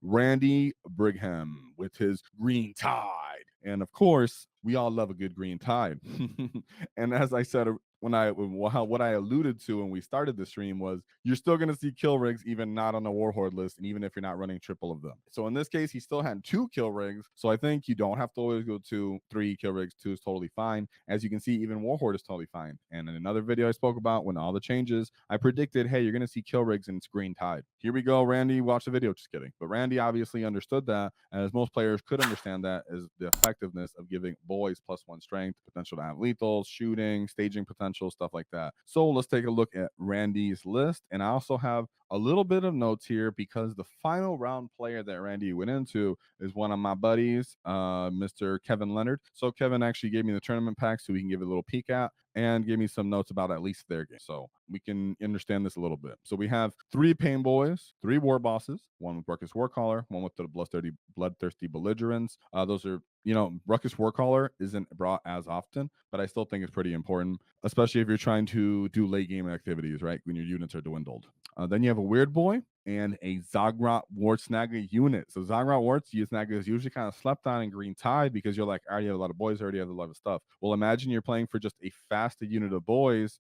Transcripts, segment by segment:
Randy Brigham with his green tide. And of course, we all love a good green tide. And as I said, what I alluded to when we started the stream was you're still going to see kill rigs even not on the Warhorde list, and even if you're not running triple of them. So in this case, he still had 2 kill rigs. So I think you don't have to always go to 3 kill rigs. 2 is totally fine. As you can see, even Warhorde is totally fine. And in another video I spoke about, when all the changes, I predicted, hey, you're going to see kill rigs and it's green tide. Here we go. Randy, watch the video. Just kidding. But Randy obviously understood that, and as most players could understand that, is the effectiveness of giving Boyz +1 strength, potential to have lethals, shooting, staging potential, stuff like that. So let's take a look at Randy's list. And I also have a little bit of notes here because the final round player that Randy went into is one of my buddies, Mr. Kevin Leonard. So Kevin actually gave me the tournament pack so we can give it a little peek at, and gave me some notes about at least their game, so we can understand this a little bit. So we have 3 Painboys, 3 War Bosses, 1 with Ruckus Warcaller, 1 with the Bloodthirsty Belligerents. Those are, Ruckus Warcaller isn't brought as often, but I still think it's pretty important, especially if you're trying to do late game activities, right, when your units are dwindled. Then you have a Weird Boy and a Zagrot Wartsnagga unit. So Zagrot Wartsnagga is usually kind of slept on in Green Tide because you're like, I already have a lot of boys, I already have a lot of stuff. Well, imagine you're playing for just a faster unit of boys,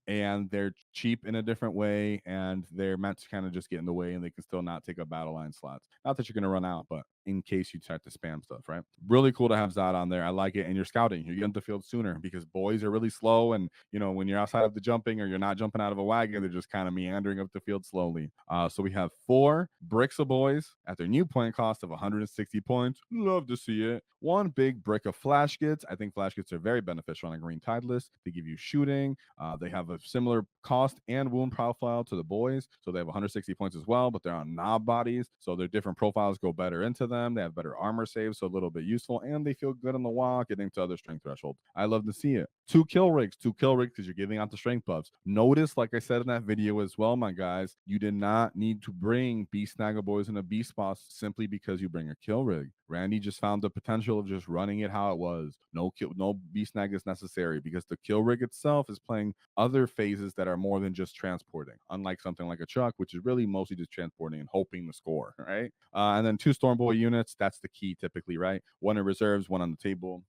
and they're cheap in a different way, and they're meant to kind of just get in the way, and they can still not take up battle line slots. Not that you're going to run out, but in case you start to spam stuff, right? Really cool to have Zod on there. I like it. And you're scouting. You're getting to the field sooner because boys are really slow. And, when you're outside of the jumping or you're not jumping out of a wagon, they're just kind of meandering up the field slowly. So we have 4 bricks of boys at their new point cost of 160 points. Love to see it. 1 big brick of flash kits. I think flash kits are very beneficial on a green tide list. They give you shooting. They have a similar cost and wound profile to the boys. So they have 160 points as well, but they're on knob bodies. So their different profiles go better into them. They have better armor saves, so a little bit useful, and they feel good on the WAAAGH, getting to other strength thresholds. I love to see it. 2 kill rigs because you're giving out the strength buffs. Notice, like I said in that video as well, my guys, you did not need to bring Beast Snagga Boys and a Beast Boss simply because you bring a kill rig. Randy just found the potential of just running it how it was. No Beast Snag is necessary because the kill rig itself is playing other phases that are more than just transporting, unlike something like a Chuck, which is really mostly just transporting and hoping to score, right? And then 2 Stormboy units, that's the key typically, right? 1 in reserves, 1 on the table,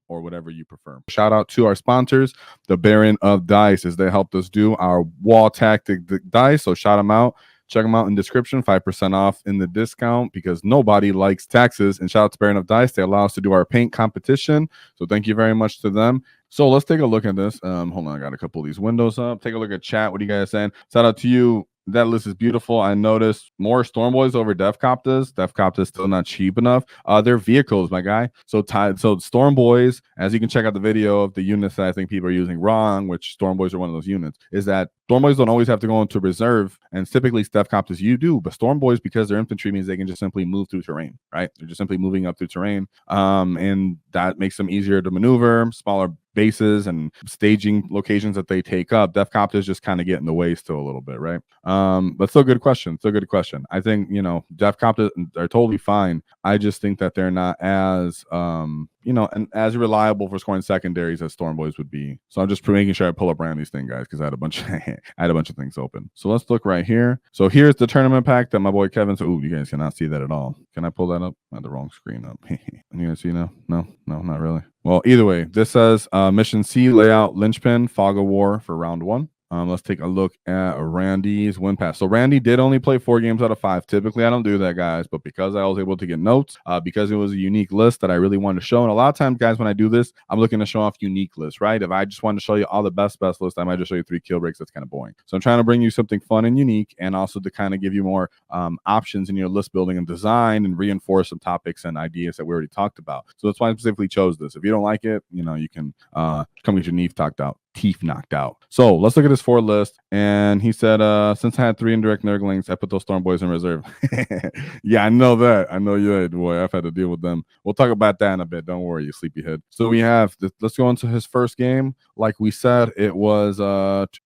or whatever you prefer. Shout out to our sponsors, the Baron of Dice, as they helped us do our wall tactic dice. So shout them out. Check them out in the description, 5% off in the discount because nobody likes taxes. And shout out to Baron of Dice. They allow us to do our paint competition. So thank you very much to them. So let's take a look at this. Hold on, I got a couple of these windows up. Take a look at chat. What are you guys saying? Shout out to you. That list is beautiful. I noticed more Stormboys over Defcoptas. Defcoptas still not cheap enough. They're vehicles, my guy. So Stormboys, as you can check out the video of the units that I think people are using wrong, which Stormboys are one of those units, is that Stormboys don't always have to go into reserve, and typically Defcoptas you do, but Stormboys, because they're infantry, means they can just simply move through terrain, right? They're just simply moving up through terrain, and that makes them easier to maneuver, smaller bases and staging locations that they take up. Defcoptas just kind of get in the way still a little bit, right? But still good question. I think, Defcoptas are totally fine. I just think that they're not as, and as reliable for scoring secondaries as Stormboys would be. So I'm just making sure I pull up Randy's thing, guys, because I had a bunch of things open. So let's look right here. So here's the tournament pack that my boy Kevin. So, you guys cannot see that at all. Can I pull that up? I had the wrong screen up. You guys see now? No, not really. Well, either way, this says Mission C layout linchpin fog of war for round 1. Let's take a look at Randy's win pass. So Randy did only play 4 games out of 5. Typically, I don't do that, guys, but because I was able to get notes, because it was a unique list that I really wanted to show. And a lot of times, guys, when I do this, I'm looking to show off unique lists, right? If I just wanted to show you all the best lists, I might just show you 3 kill rigs. That's kind of boring. So I'm trying to bring you something fun and unique, and also to kind of give you more options in your list building and design, and reinforce some topics and ideas that we already talked about. So that's why I specifically chose this. If you don't like it, you can come get your teeth knocked out. So let's look at his 4 list. And he said, since I had 3 indirect Nurglings, I put those Stormboys in reserve. Yeah, I know that. I know you, boy. I've had to deal with them. We'll talk about that in a bit. Don't worry, you sleepyhead. So we have, let's go into his first game. Like we said, it was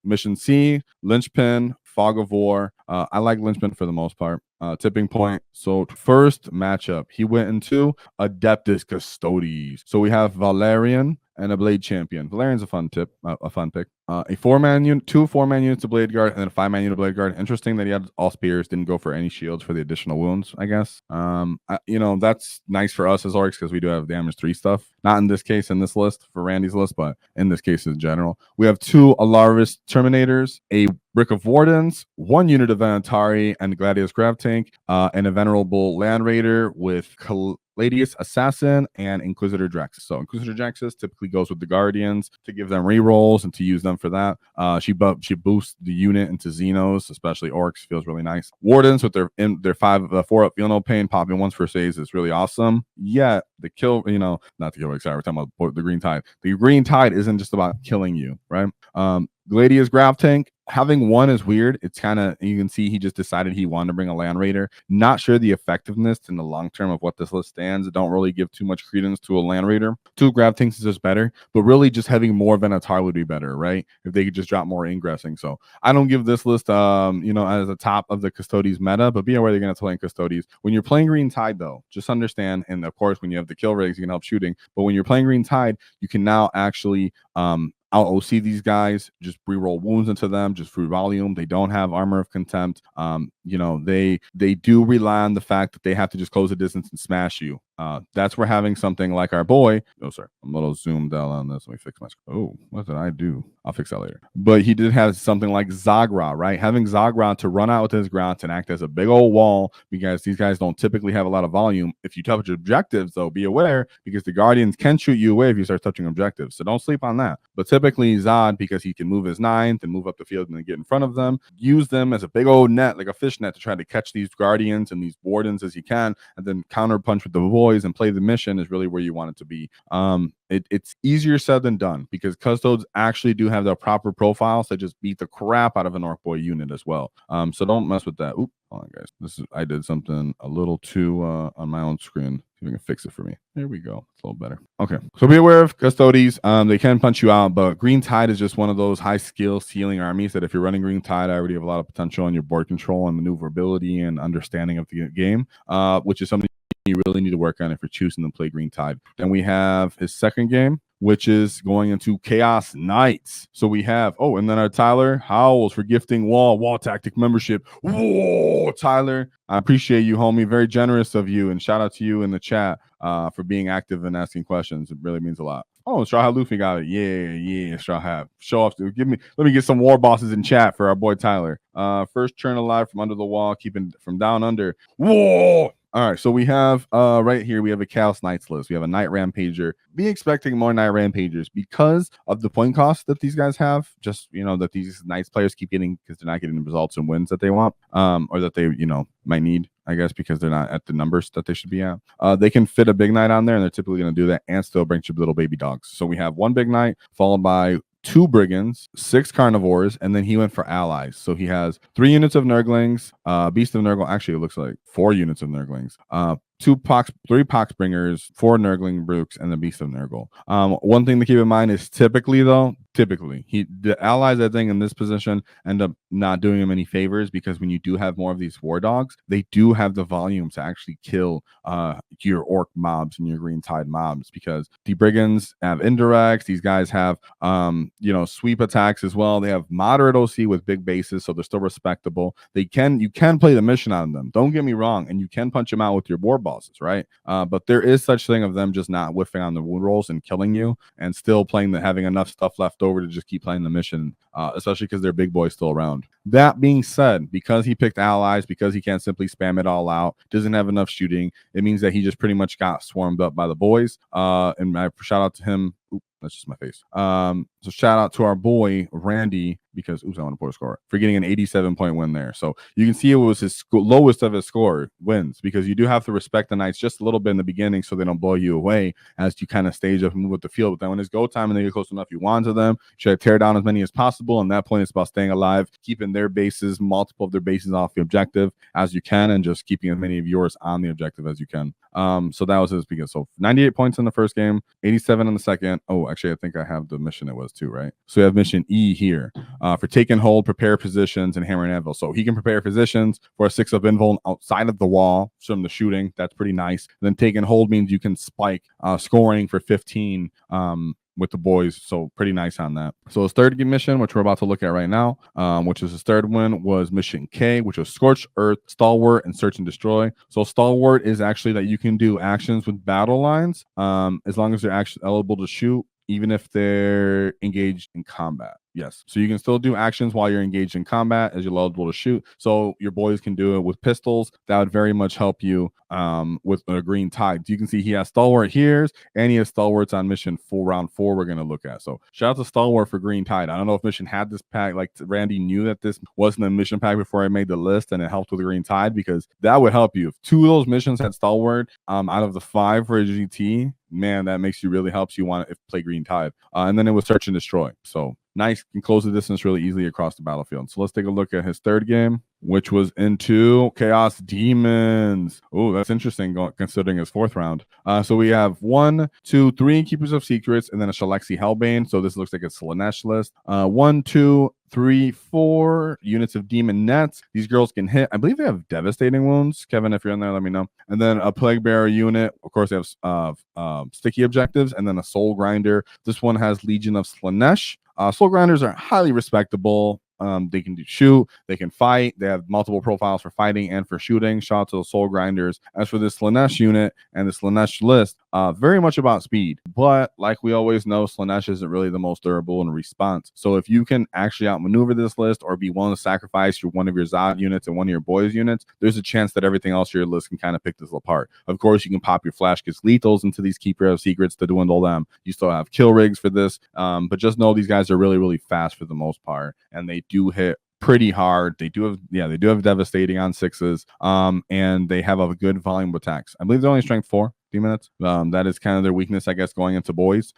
Mission C, Linchpin, Fog of War. I like Linchpin for the most part. Tipping point. So first matchup, he went into Adeptus Custodes. So we have Valerian and a blade champion. Valerian's a fun tip, a fun pick. A 4-man unit, 2 4-man units of blade guard, and then a 5-man unit of blade guard. Interesting that he had all spears, didn't go for any shields for the additional wounds, I guess. That's nice for us as orcs because we do have damage 3 stuff. Not in this case, in this list for Randy's list, but in this case in general. We have 2 Alarvis Terminators, a Brick of Wardens, 1 unit of Vanatari and Gladius Grav Tank, and a Venerable Land Raider with Ladius Assassin and Inquisitor Draxus. So Inquisitor Draxus typically goes with the Guardians to give them rerolls and to use them for that. She boosts the unit into Xenos, especially Orcs. Feels really nice. Wardens with their 4-up Feel No Pain, popping once for saves is really awesome. Yet the kill, not the kill. Sorry, we're talking about the Green Tide. The Green Tide isn't just about killing you, right? Gladius Grav Tank. Having 1 is weird. It's kind of, you can see he just decided he wanted to bring a Land Raider. Not sure the effectiveness in the long term of what this list stands. Don't really give too much credence to a Land Raider. 2 Grav Tanks is just better, but really just having more Venatar would be better, right? If they could just drop more ingressing. So I don't give this list, as a top of the Custodes meta, but be aware they're going to play in Custodes. When you're playing Green Tide, though, just understand, and of course, when you have the kill rigs, you can help shooting, but when you're playing Green Tide, you can now actually, out OC these guys, just reroll wounds into them, just free volume. They don't have Armor of Contempt. They do rely on the fact that they have to just close the distance and smash you. That's where having something like our boy. Oh, sorry, I'm a little zoomed out on this. Let me fix my screen. Oh, what did I do? I'll fix that later. But he did have something like Zagra, right? Having Zagra to run out with his grounds and act as a big old wall, because these guys don't typically have a lot of volume. If you touch objectives, though, be aware, because the Guardians can shoot you away if you start touching objectives. So don't sleep on that. But typically Zod, because he can move his 9th and move up the field and then get in front of them, use them as a big old net, like a fish net, to try to catch these Guardians and these Wardens as he can, and then counter punch with the boys and play the mission is really where you want it to be. It's easier said than done, because Custodes actually do have the proper profiles that just beat the crap out of an Orc Boy unit as well. So don't mess with that. Oop, hold on, guys. I did something a little too on my own screen. See if you can fix it for me. There we go. It's a little better. Okay, so be aware of Custodes. They can punch you out, but Green Tide is just one of those high skill ceiling armies that if you're running Green Tide, I already have a lot of potential on your board control and maneuverability and understanding of the game, which is something you really need to work on if you're choosing to play Green Tide. Then we have his second game, which is going into Chaos Knights. So we have, and then our Tyler Howells for gifting Wall Tactic membership. Whoa, Tyler, I appreciate you, homie. Very generous of you, and shout out to you in the chat for being active and asking questions. It really means a lot. Oh, Straw Hat Luffy got it. Yeah, Straw Hat. Show off. Let me get some war bosses in chat for our boy Tyler. First churn alive from under the wall, keeping from down under. Whoa! All right, so we have right here, we have a Chaos Knights list. We have a Knight Rampager. Be expecting more Knight Rampagers because of the point cost that these guys have. Just, that these Knights players keep getting because they're not getting the results and wins that they want, or that they, might need, I guess, because they're not at the numbers that they should be at. They can fit a big Knight on there, and they're typically going to do that and still bring you little baby dogs. So we have 1 big Knight followed by 2 Brigands, 6 Carnivores, and then he went for allies. So he has 3 units of Nurglings, Beast of Nurgle. Actually, it looks like 4 units of Nurglings, 3 Poxbringers, 4 Nurgling Brooks, and the Beast of Nurgle. One thing to keep in mind is typically the allies, I think, in this position end up not doing him any favors, because when you do have more of these war dogs, they do have the volume to actually kill your orc mobs and your Green Tide mobs, because the Brigands have indirects. These guys have sweep attacks as well. They have moderate OC with big bases, so they're still respectable. You can play the mission on them, don't get me wrong, and you can punch them out with your war bosses, right? But there is such thing of them just not whiffing on the wound rolls and killing you, and still having enough stuff left over to just keep playing the mission, especially because their big boy's still around. That being said, because he picked allies, because he can't simply spam it all out, doesn't have enough shooting, it means that he just pretty much got swarmed up by the boys. And I shout out to him. Oop, that's just my face. So shout out to our boy Randy, because I want to put a score for getting an 87-point win there. So you can see it was his lowest of his score wins, because you do have to respect the Knights just a little bit in the beginning so they don't blow you away as you kind of stage up and move with the field. But then when it's go time and they get close enough, you want to them, try to tear down as many as possible. And that point, it's about staying alive, keeping their bases, multiple of their bases off the objective as you can, and just keeping as many of yours on the objective as you can. So that was his biggest. So 98 points in the first game, 87 in the second. Oh, actually, I think I have the mission it was too, right? So we have mission E here for take and hold, prepare positions, and hammer and anvil. So he can prepare positions for a 6 of invuln outside of the wall from the shooting. That's pretty nice. And then take and hold means you can spike scoring for 15 with the boys. So pretty nice on that. So his third mission, which we're about to look at right now, which is his third one, was Mission K, which was Scorched Earth, Stalwart, and Search and Destroy. So Stalwart is actually that you can do actions with battle lines as long as they're actually eligible to shoot, even if they're engaged in combat. Yes. So you can still do actions while you're engaged in combat as you're eligible to shoot. So your boys can do it with pistols. That would very much help you with a green tide. You can see he has Stalwart here, and he has Stalwarts on mission 4, round 4 we're going to look at. So shout out to Stalwart for green tide. I don't know if mission had this pack, like Randy knew that this wasn't a mission pack before I made the list, and it helped with the green tide, because that would help you. If 2 of those missions had Stalwart out of the 5 for a GT, man, that makes you really helps you want to play green tide. And then it was Search and Destroy. So nice, can close the distance really easily across the battlefield. So let's take a look at his third game, which was into Chaos Demons. Oh, that's interesting considering his 4th round. So we have 1, 2, 3 Keepers of Secrets, and then a Shaleksi Hellbane. So this looks like a Slanesh list. 1, 2, 3, 4 units of Demon Nets. These girls can hit. I believe they have Devastating Wounds. Kevin, if you're in there, let me know. And then a Plague Bearer unit. Of course, they have sticky objectives, and then a Soul Grinder. This one has Legion of Slanesh. Soul Grinders are highly respectable. They can shoot, they can fight, they have multiple profiles for fighting and for shooting. Shout out to the Soul Grinders. As for this Slanesh unit and the Slanesh list, very much about speed, but like we always know, Slanesh isn't really the most durable in response. So if you can actually outmaneuver this list or be willing to sacrifice one of your Zod units and one of your boys units, there's a chance that everything else in your list can kind of pick this apart. Of course, you can pop your Flash Gets Lethals into these Keeper of Secrets to dwindle them. You still have kill rigs for this, but just know these guys are really, really fast for the most part, and they do hit pretty hard. They do have devastating on 6s, and they have a good volume of attacks. I believe they're only strength 4 minutes. That is kind of their weakness, I guess, going into boys.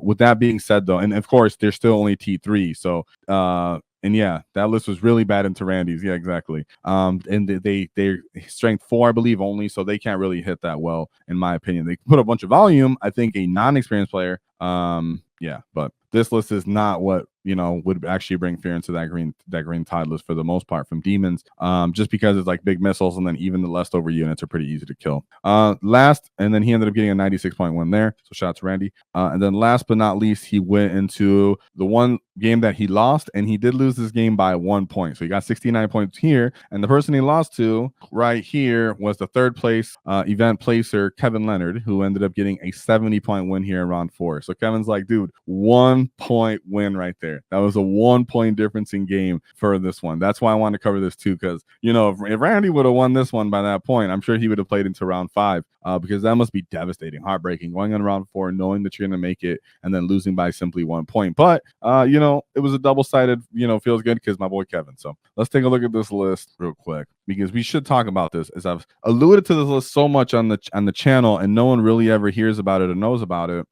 With that being said, though, and of course they're still only T3, so and yeah, that list was really bad into Randy's. Yeah, exactly. And they're strength 4, I believe, only, so they can't really hit that well, in my opinion. They put a bunch of volume. I think a non-experienced player, yeah, but this list is not what would actually bring fear into that green tide list for the most part from Demons, just because it's like big missiles, and then even the leftover units are pretty easy to kill. Last, and then he ended up getting a 96.1 there, so shout out to Randy. And then last but not least, he went into the one game that he lost, and he did lose this game by 1 point, so he got 69 points here, and the person he lost to right here was the 3rd place event placer Kevin Leonard, who ended up getting a 70-point win here in round 4. So Kevin's like, dude, 1 point win right there. That was a 1 point difference in game for this one. That's why I want to cover this too, because if Randy would have won this one by that point, I'm sure he would have played into round 5, because that must be devastating, heartbreaking, going on round 4, knowing that you're going to make it, and then losing by simply 1 point. But it was a double-sided, feels good because my boy Kevin. So let's take a look at this list real quick, because we should talk about this, as I've alluded to this list so much on the channel, and no one really ever hears about it or knows about it,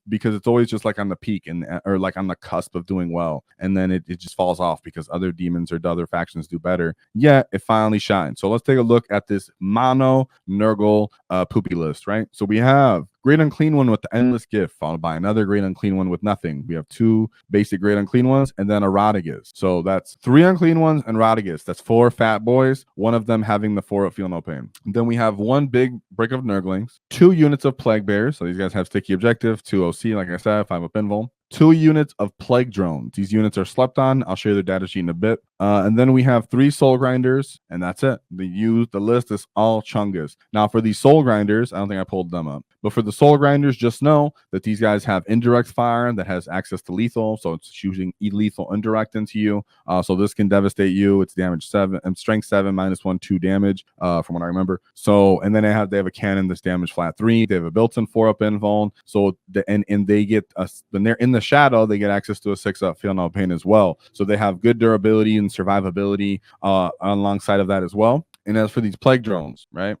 because it's always just like on the peak or like on the cusp of doing well, and then it just falls off because other demons or other factions do better. Yet it finally shines. So let's take a look at this mono Nurgle poopy list, right? So we have Great Unclean One with the Endless Gift, followed by another Great Unclean One with nothing. We have 2 basic Great Unclean Ones, and then a Radagast. So that's 3 Unclean Ones and Radagast. That's 4 fat boys, one of them having the 4 Feel No Pain. And then we have 1 big break of Nurglings, 2 units of Plague Bears. So these guys have sticky objective, 2 OC, like I said, 5 up invul. 2 units of Plague Drones. These units are slept on. I'll show you their data sheet in a bit. And then we have 3 Soul Grinders, and that's it. The list is all Chungas. Now, for these Soul Grinders, I don't think I pulled them up, but for the Soul Grinders, just know that these guys have indirect fire that has access to lethal, so it's shooting lethal indirect into you. So this can devastate you. It's damage 7 and strength 7 -1 2 damage, from what I remember. So, and then they have a cannon that's damage flat 3. They have a built-in 4 up invuln. So and they get when they're in the shadow, they get access to a 6 up Feel No Pain as well. So they have good durability and survivability alongside of that as well. And as for these Plague Drones, right?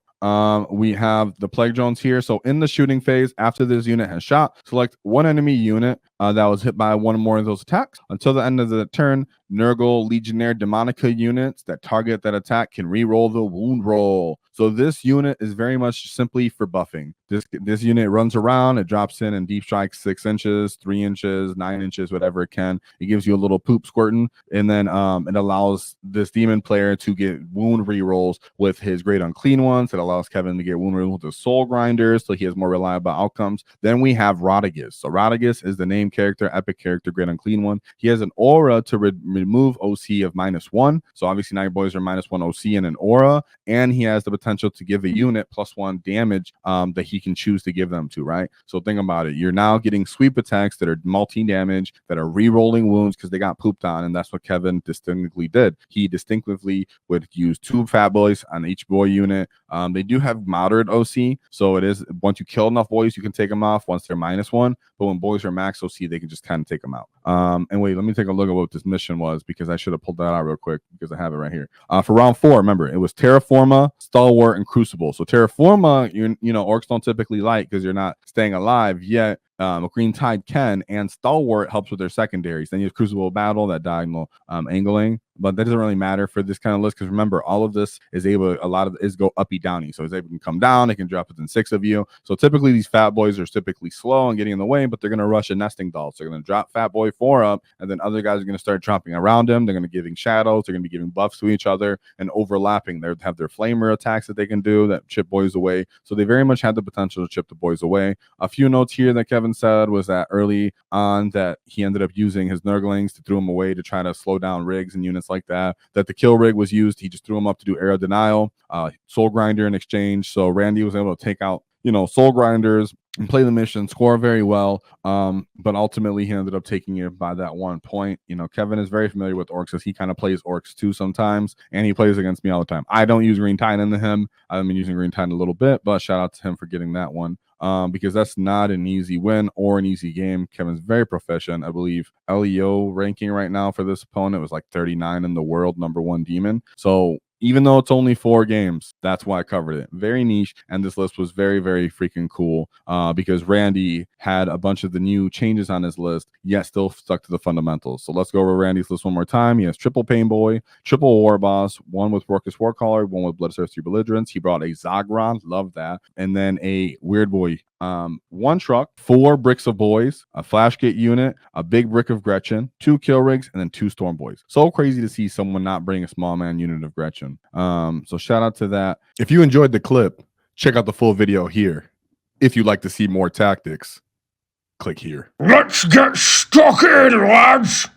We have the Plague Drones here. So in the shooting phase, after this unit has shot, select 1 enemy unit that was hit by 1 or more of those attacks. Until the end of the turn, Nurgle Legionnaire Demonica units that target that attack can re-roll the wound roll. So this unit is very much simply for buffing. This unit runs around, it drops in and deep strikes 6 inches, 3 inches, 9 inches, whatever it can. It gives you a little poop squirting, and then it allows this demon player to get wound re-rolls with his Great Unclean Ones. It allows allows Kevin to get wound removal with the Soul Grinders, so he has more reliable outcomes. Then we have Rodriguez. So Rodriguez is the name character, epic character, great unclean one. He has an aura to remove OC of -1. So obviously now your boys are -1 OC and an aura, and he has the potential to give a unit +1 damage that he can choose to give them to, right? So think about it. You're now getting sweep attacks that are multi-damage, that are re-rolling wounds because they got pooped on, and that's what Kevin distinctively did. He distinctively would use 2 fat boys on each boy unit. They do have moderate OC, so it is once you kill enough boys, you can take them off once they're -1. But when boys are max OC, they can just kind of take them out. And wait, let me take a look at what this mission was, because I should have pulled that out real quick because I have it right here. For round 4, remember, it was Terraforma, Stalwart, and Crucible. So Terraforma, you know, orcs don't typically like because you're not staying alive yet. A Green Tide can, and Stalwart helps with their secondaries. Then you have Crucible Battle, that diagonal angling, but that doesn't really matter for this kind of list because remember, all of this is able, a lot of it is go uppy downy. So it's able to come down, it can drop within 6 of you. So typically these fat boys are typically slow and getting in the way, but they're going to rush a nesting doll. So they're going to drop Fat Boy 4 up, and then other guys are going to start dropping around him. They're going to be giving shadows, they're going to be giving buffs to each other and overlapping. They have their flamer attacks that they can do that chip boys away. So they very much had the potential to chip the boys away. A few notes here that Kevin said was that early on that he ended up using his Nurglings to throw them away to try to slow down rigs and units like that. That the kill rig was used, he just threw them up to do arrow denial, Soul Grinder in exchange. So Randy was able to take out, you know, Soul Grinders and play the mission, score very well. But ultimately he ended up taking it by that 1 point. You know, Kevin is very familiar with orcs because he kind of plays orcs too sometimes, and he plays against me all the time. I don't use Green Tide into him. I've been using Green Tide a little bit, but shout out to him for getting that one. Because that's not an easy win or an easy game. Kevin's very proficient. I believe LEO ranking right now for this opponent was like 39 in the world, #1 demon. So even though it's only 4 games, that's why I covered it. Very niche, and this list was very, very freaking cool because Randy had a bunch of the new changes on his list, yet still stuck to the fundamentals. So let's go over Randy's list one more time. He has triple Painboy, triple Warboss, 1 with Rorkus Warcaller, 1 with Bloodthirsty Belligerents. He brought a Zagron, love that, and then a Weird Boy. 1 truck, 4 bricks of boys, a flash gate unit, a big brick of Gretchen, 2 kill rigs, and then 2 storm boys. So crazy to see someone not bring a small man unit of Gretchen. So shout out to that. If you enjoyed the clip, check out the full video here. If you'd like to see more tactics, click here. Let's get stuck in, lads!